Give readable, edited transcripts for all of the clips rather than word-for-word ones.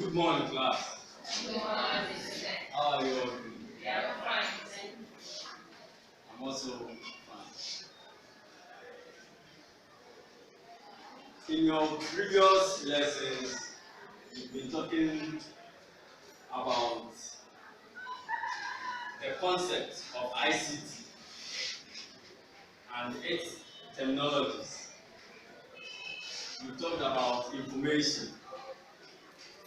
Good morning, class. Good morning. How are you all doing? We are fine. I'm also fine. In your previous lessons, we've been talking about the concept of ICT and its terminologies. We talked about information,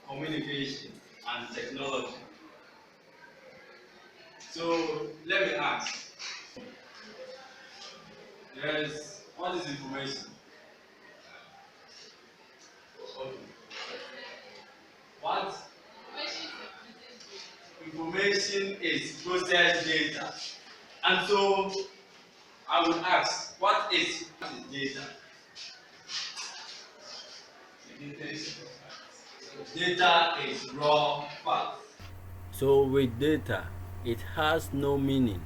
communication, and technology. So let me ask, what is information? Okay. What information is processed data? And so I would ask, what is data? Data is raw facts. So with data, it has no meaning,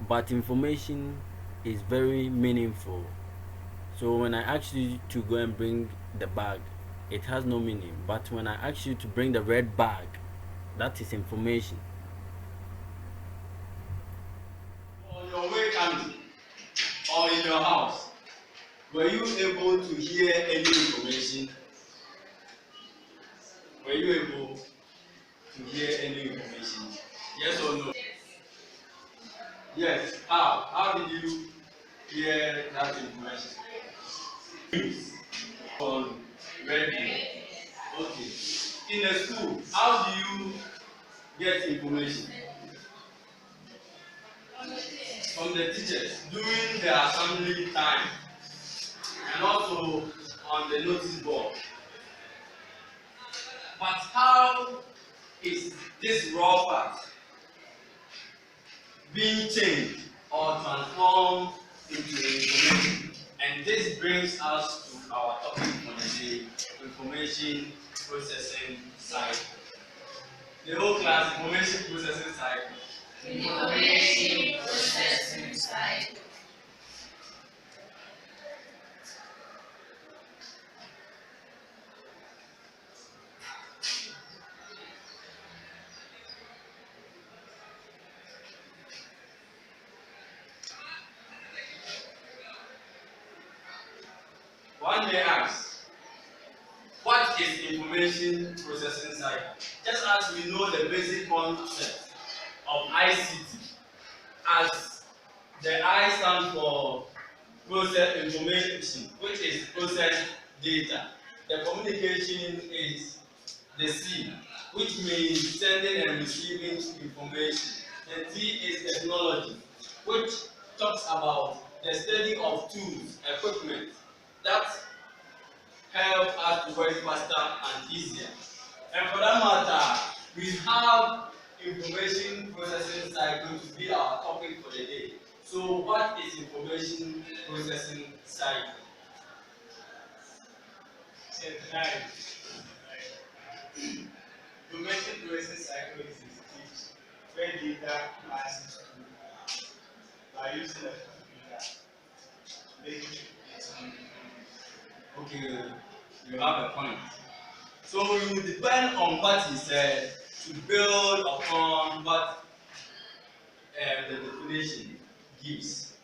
but information is very meaningful. So when I ask you to go and bring the bag, it has no meaning, but when I ask you to bring the red bag, that is information. On your way coming or in your house, were you able to hear any information? Were you able to hear any information? Yes or no? Yes. How? How did you hear that information? News. On radio. Okay. In a school, how do you get information? From the teachers during the assembly time and also on the notice board. But how is this raw fact being changed or transformed into information? And this brings us to our topic for the day, information processing cycle. The whole class, information processing cycle. Information processing cycle. One may ask, what is information processing cycle? Just as we know the basic concept of ICT, as the I stands for process information, which is processed data. The communication is the C, which means sending and receiving information. The T is technology, which talks about the study of tools, equipment that help us to work faster and easier. And for that matter, we have information processing cycle to be our topic for the day. So what is information processing cycle? Information processing cycle is a stage where data passes through by using a computer, making it Okay, you have a point. So you will depend on what he said to build upon what the definition gives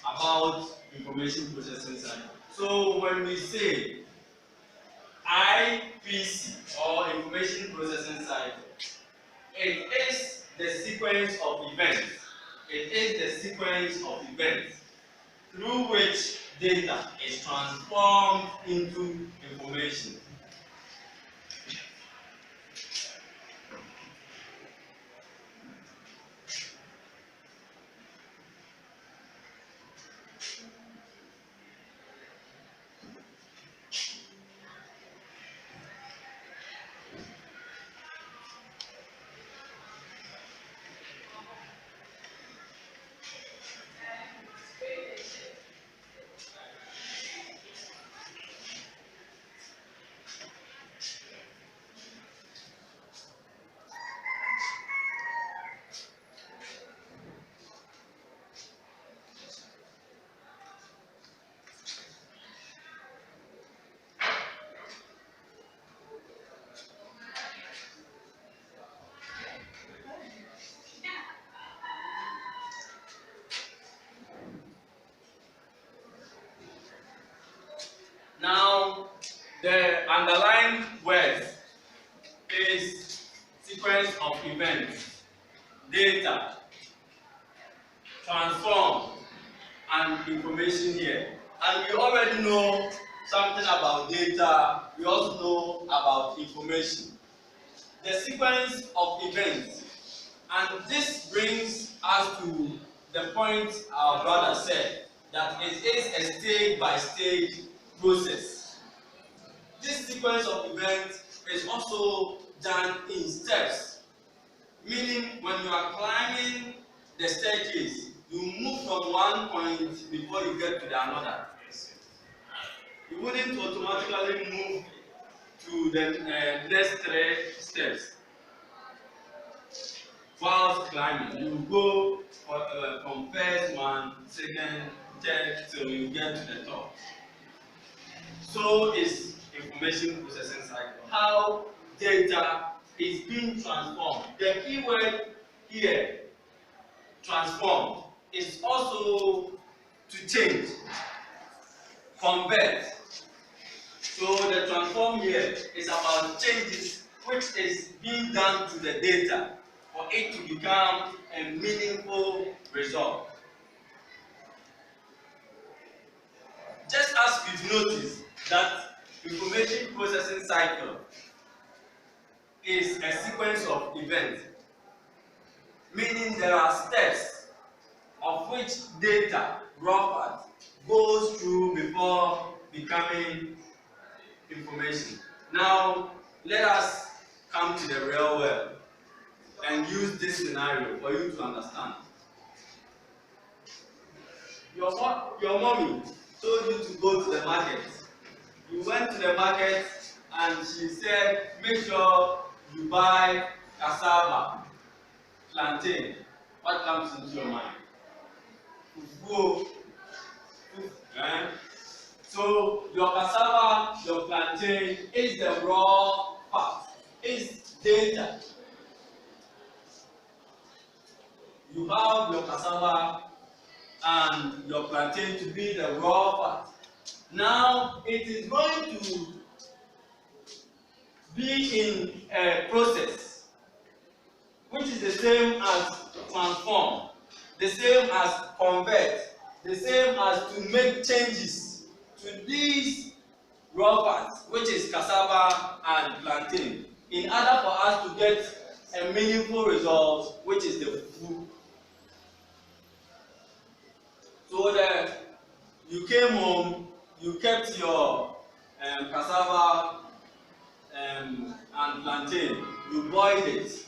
about information processing cycle. So when we say IPC or information processing cycle, it is the sequence of events. It is the sequence of events through which data is transformed into information. sequence of events, data, transform, and information here. And we already know something about data, we also know about information. The sequence of events, and this brings us to the point our brother said, that it is a stage-by-stage process. This sequence of events is also done in steps, meaning when you are climbing the staircase, you move from one point before you get to the another. You wouldn't automatically move to the next 3 steps whilst climbing. You go from first one, second, third, till you get to the top. So is information processing cycle. How data is being transformed. The key word here, transformed, is also to change, convert. So the transform here is about changes which is being done to the data for it to become a meaningful result. Just as we've noticed that information processing cycle is a sequence of events, meaning there are steps of which data, raw facts, goes through before becoming information. Now, let us come to the real world and use this scenario for you to understand. Your mommy told you to go to the market. You went to the market and she said, make sure you buy cassava, plantain. What comes into your mind? Fufu. So your cassava, your plantain is the raw fact, is data. You have your cassava and your plantain to be the raw fact. Now it is going to be in a process which is the same as transform, the same as convert, the same as to make changes to these raw facts, which is cassava and plantain, in order for us to get a meaningful result, which is the food. So that you came home, you kept your cassava and plantain, you boiled it.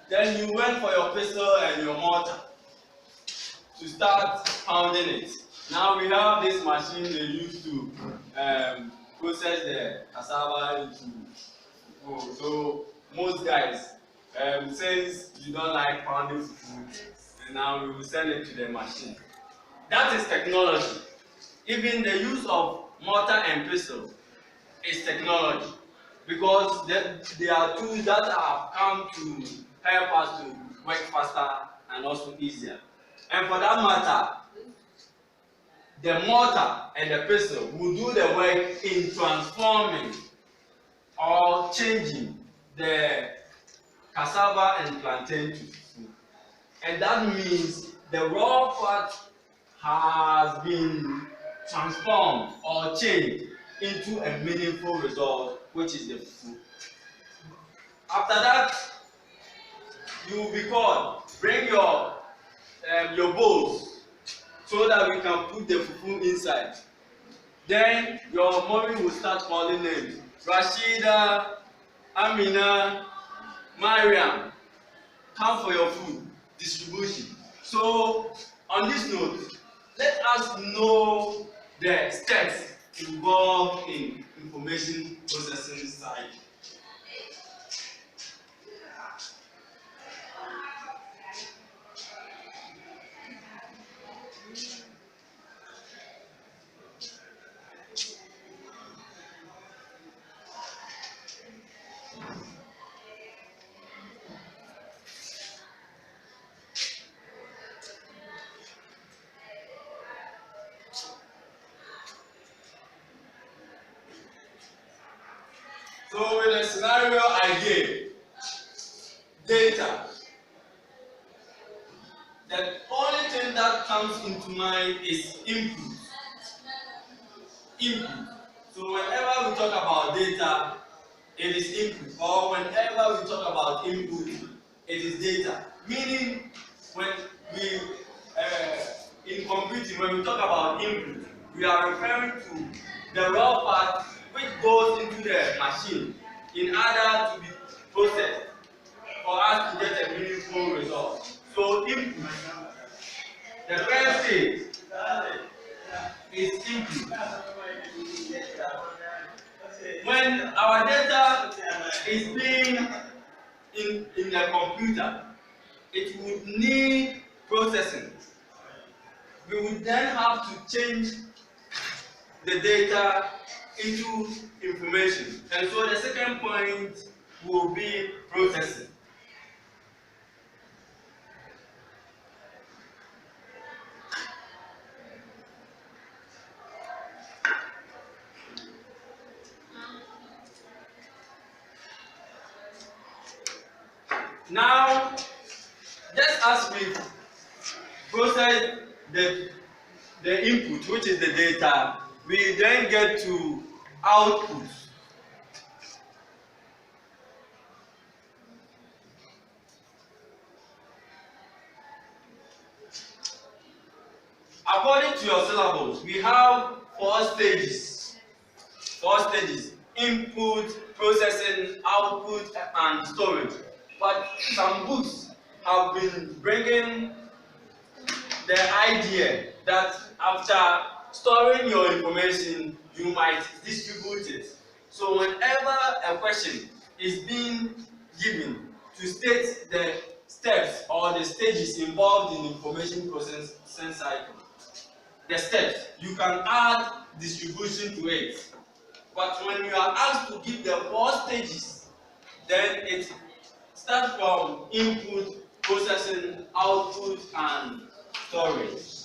Then you went for your pestle and your mortar to start pounding it. Now we have this machine they use to process the cassava into food. So most guys, since you don't like pounding food, now we will send it to the machine. That is technology. Even the use of mortar and pestle is technology, because they are tools that have come to help us to work faster and also easier. And for that matter, the mortar and the pestle will do the work in transforming or changing the cassava and plantain to food. And that means the raw fat has been transformed or changed into a meaningful result, which is the food. After that, you will be called, bring your bowls so that we can put the fufu inside. Then your mommy will start calling names. Rashida, Amina, Mariam, come for your food. Distribution. So on this note, let us know the steps involved in information processing cycle. So with the scenario I gave, data, the only thing that comes into mind is input. Input. So whenever we talk about data, it is input. Or whenever we talk about input, it is data. Meaning, when we in computing, when we talk about input, we are referring to the raw part which goes into the machine in order to be processed for us to get a meaningful result. So input, the first thing is input. When our data is being in a computer, it would need processing. We would then have to change the data into information. And so the second point will be processing. Now, just as we process the input, which is the data, we then get to output. According to your syllabus, we have four stages. Input, processing, output, and storage. But some books have been bringing the idea that after storing your information, you might distribute it. So whenever a question is being given to state the steps or the stages involved in information processing cycle, the steps, you can add distribution to it. But when you are asked to give the four stages, then it starts from input, processing, output, and storage.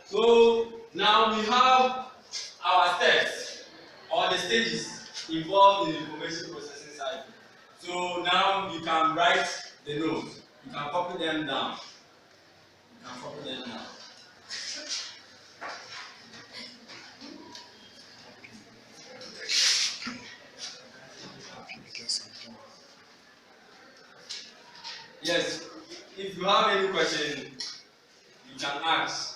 So now we have our steps or the stages involved in the information processing cycle. So now you can write the notes. You can copy them down. Yes, if you have any question, you can ask.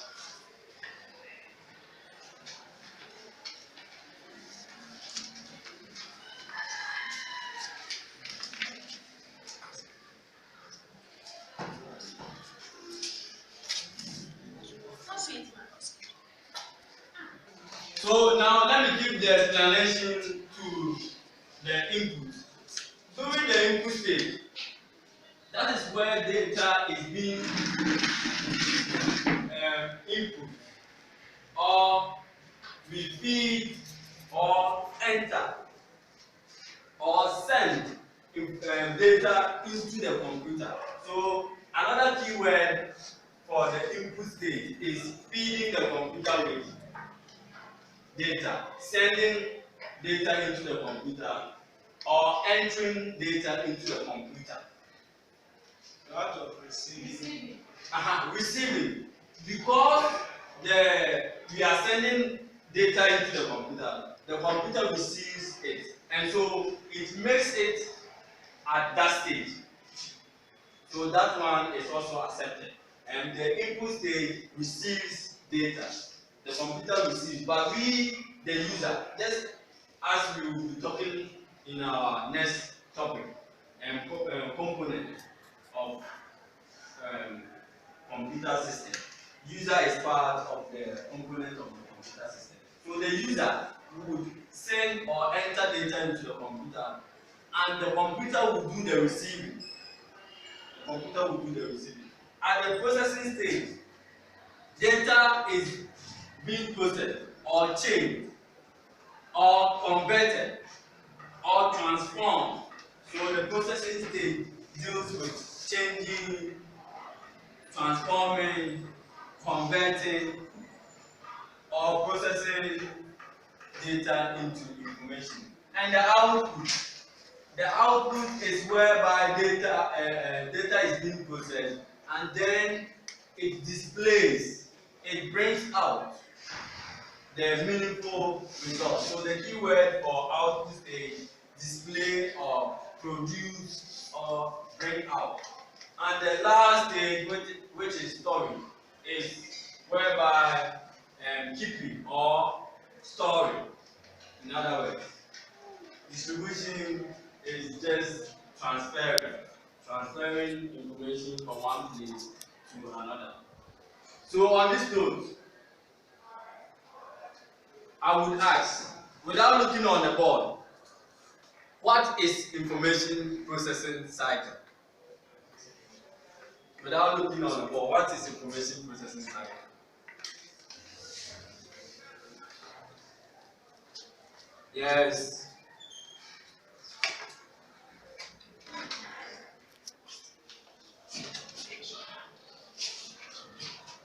So now let me give the explanation to the input. During the input stage, that is where data is being input, or we feed, or enter, or send data into the computer. So another keyword for the input stage is feeding the computer with data, sending data into the computer, or entering data into the computer. Out of receiving. Receiving, because we are sending data into the computer receives it, and so it makes it at that stage. So that one is also accepted. And the input stage receives data. The computer receives, but we, the user, just as we will be talking in our next topic, component of computer system. User is part of the component of the computer system. So the user would send or enter data into the computer, and the computer will do the receiving. The computer will do the receiving. At the processing stage, data is being processed or changed or converted or transformed. So the processing stage deals with changing, transforming, converting, or processing data into information. And the output is whereby data is being processed, and then it displays, it brings out the meaningful result. So the key word for output is display or produce or bring out. And the last stage, which is storing, is whereby keeping or storing. In other words, distribution is just transferring information from one place to another. So on this note, I would ask, without looking on the board, what is information processing cycle? Without looking on the board, what is information processing cycle? Yes.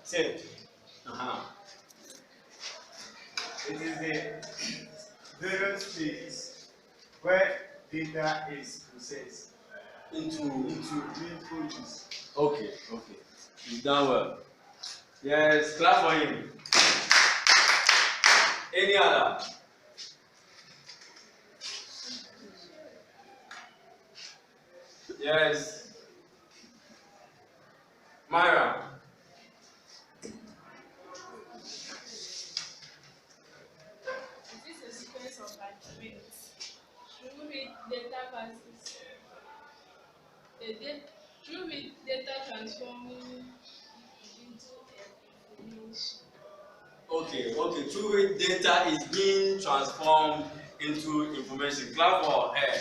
Say, Uh-huh. it is the various stages where data is processed Into being produced. okay. You've done well. Yes, clap for him. Any other? Yes. Myra. It is a sequence of activities through which data passes. Through which data transforming into information. Okay. Through which data is being transformed into information. Clap for her.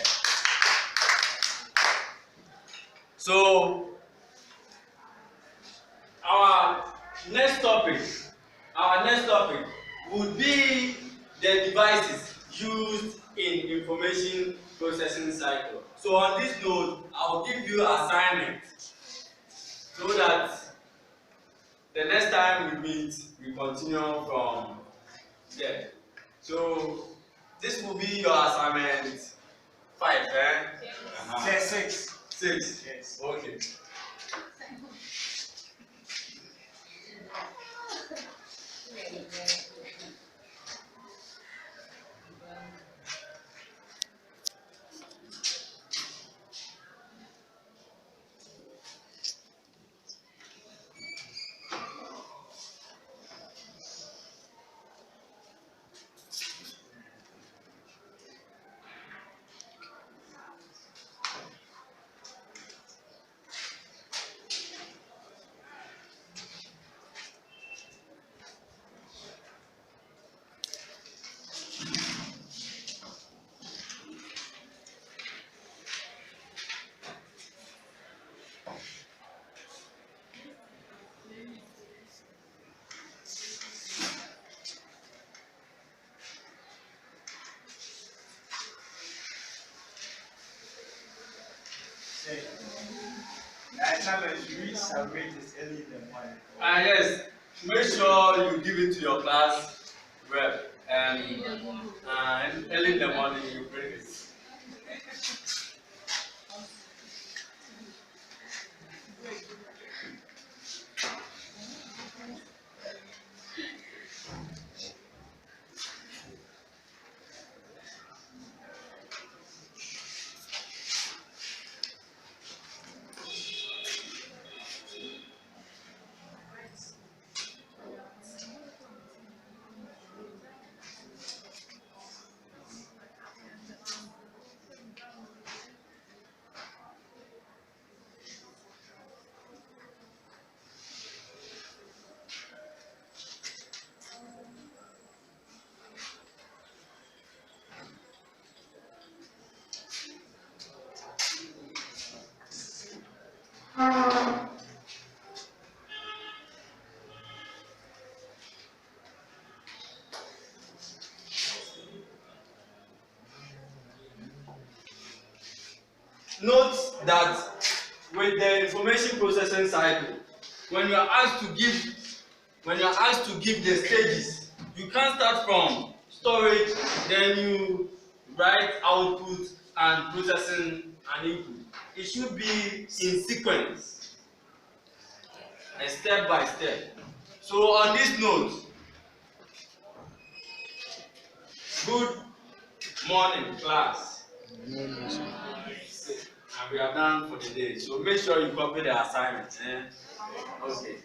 So our next topic would be the devices used in information processing cycle. So on this note, I will give you assignment so that the next time we meet, we continue from there. So this will be your assignment 5, eh? Uh-huh. Say 6. 6. Yes. Okay. Say, I challenge you, read submit is early in the morning. Yes, make sure you give it to your class rep and early in the morning you bring it. Note that with the information processing cycle, when you are asked to give the stages, you can't start from storage, then you write output and processing and input. It should be in sequence, a step by step. So on this note, good morning class. And we are done for the day. So make sure you copy the assignment. Okay.